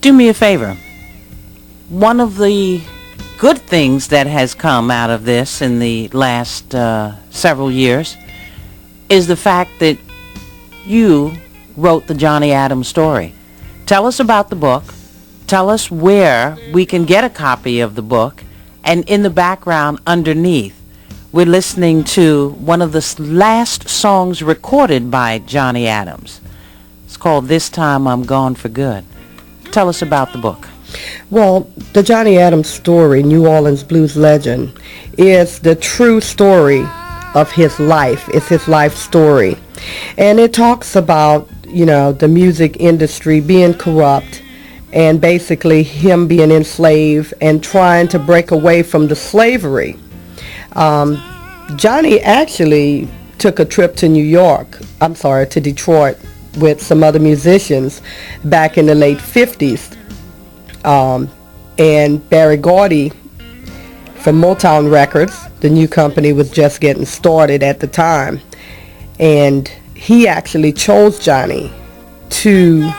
Do me a favor. One of the good things that has come out of this in the last several years is the fact that you wrote the Johnny Adams story. Tell us about the book. Tell us where we can get a copy of the book. And in the background underneath, we're listening to one of the last songs recorded by Johnny Adams. It's called This Time I'm Gone for Good. Tell us about the book. Well, the Johnny Adams story, New Orleans Blues Legend, is the true story of his life. It's his life story. And it talks about, the music industry being corrupt and basically him being enslaved and trying to break away from the slavery. Johnny actually took a trip to to Detroit with some other musicians back in the late 50s. And Barry Gordy from Motown Records, the new company was just getting started at the time. And he actually chose Johnny to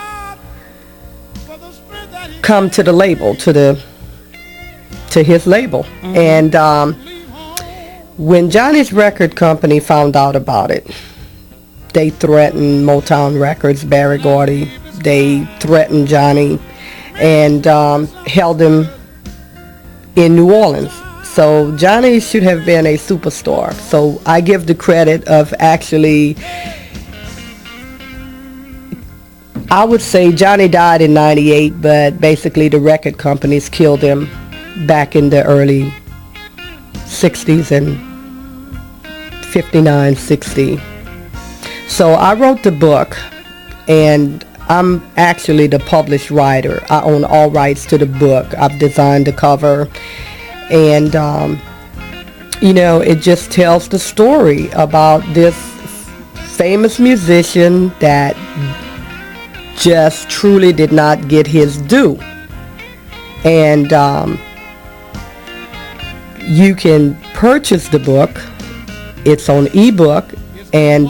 come to the label, to his label. Mm-hmm. And when Johnny's record company found out about it, they threatened Motown Records, Barry Gordy. They threatened Johnny and held him in New Orleans. So Johnny should have been a superstar. So I give the credit of actually, I would say Johnny died in 98, but basically the record companies killed him back in the early 60s and 59, 60. So I wrote the book, and I'm actually the published writer. I own all rights to the book. I've designed the cover, and it just tells the story about this famous musician that just truly did not get his due. And you can purchase the book. It's on ebook, and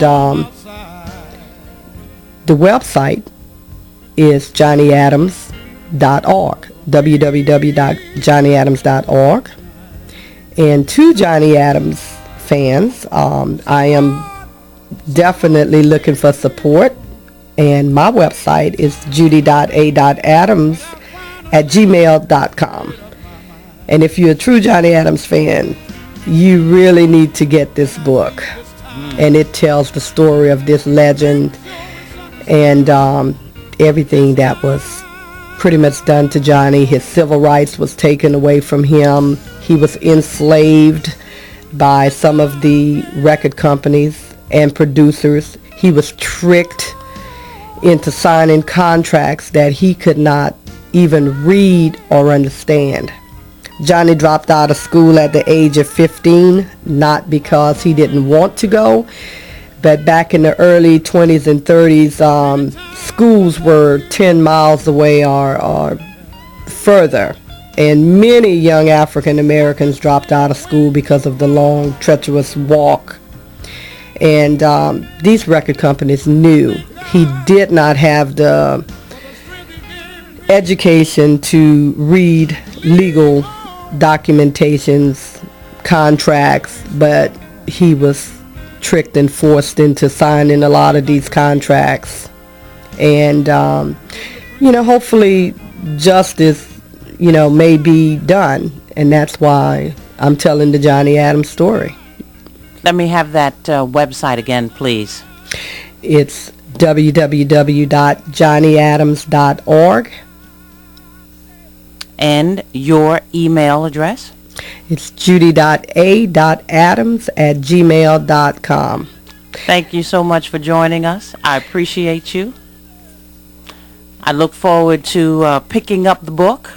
the website is johnnyadams.org, www.johnnyadams.org. And to Johnny Adams fans, I am definitely looking for support, and my website is judy.a.adams@gmail.com. And if you're a true Johnny Adams fan, you really need to get this book. And it tells the story of this legend and everything that was pretty much done to Johnny. His civil rights was taken away from him. He was enslaved by some of the record companies and producers. He was tricked into signing contracts that he could not even read or understand. Johnny dropped out of school at the age of 15, not because he didn't want to go, but back in the early 20s and 30s, schools were 10 miles away or further. And many young African Americans dropped out of school because of the long, treacherous walk. And these record companies knew he did not have the education to read legal documentations, contracts, but he was tricked and forced into signing a lot of these contracts. And, hopefully justice, may be done. And that's why I'm telling the Johnny Adams story. Let me have that website again, please. It's www.johnnyadams.org. And your email address? It's judy.a.adams@gmail.com. Thank you so much for joining us. I appreciate you. I look forward to picking up the book.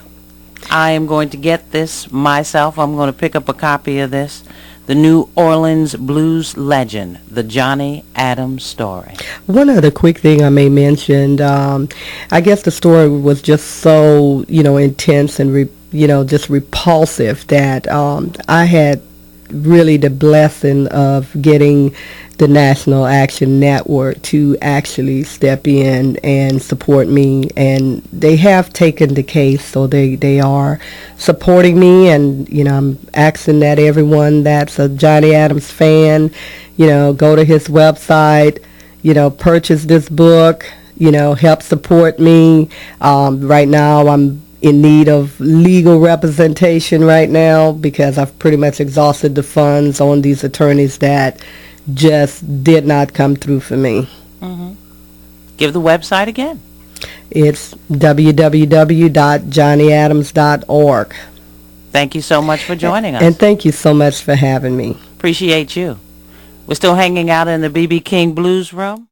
I am going to get this myself. I'm going to pick up a copy of this. The New Orleans Blues Legend, the Johnny Adams story. One other quick thing I may mention, I guess the story was just so, intense and, just repulsive that I had really the blessing of getting the National Action Network to actually step in and support me, and they have taken the case, so they are supporting me. And I'm asking that everyone that's a Johnny Adams fan, go to his website, purchase this book, help support me. Right now I'm in need of legal representation right now because I've pretty much exhausted the funds on these attorneys that just did not come through for me. Mm-hmm. Give the website again. It's www.johnnyadams.org. Thank you so much for joining us. And thank you so much for having me. Appreciate you. We're still hanging out in the B.B. King Blues Room.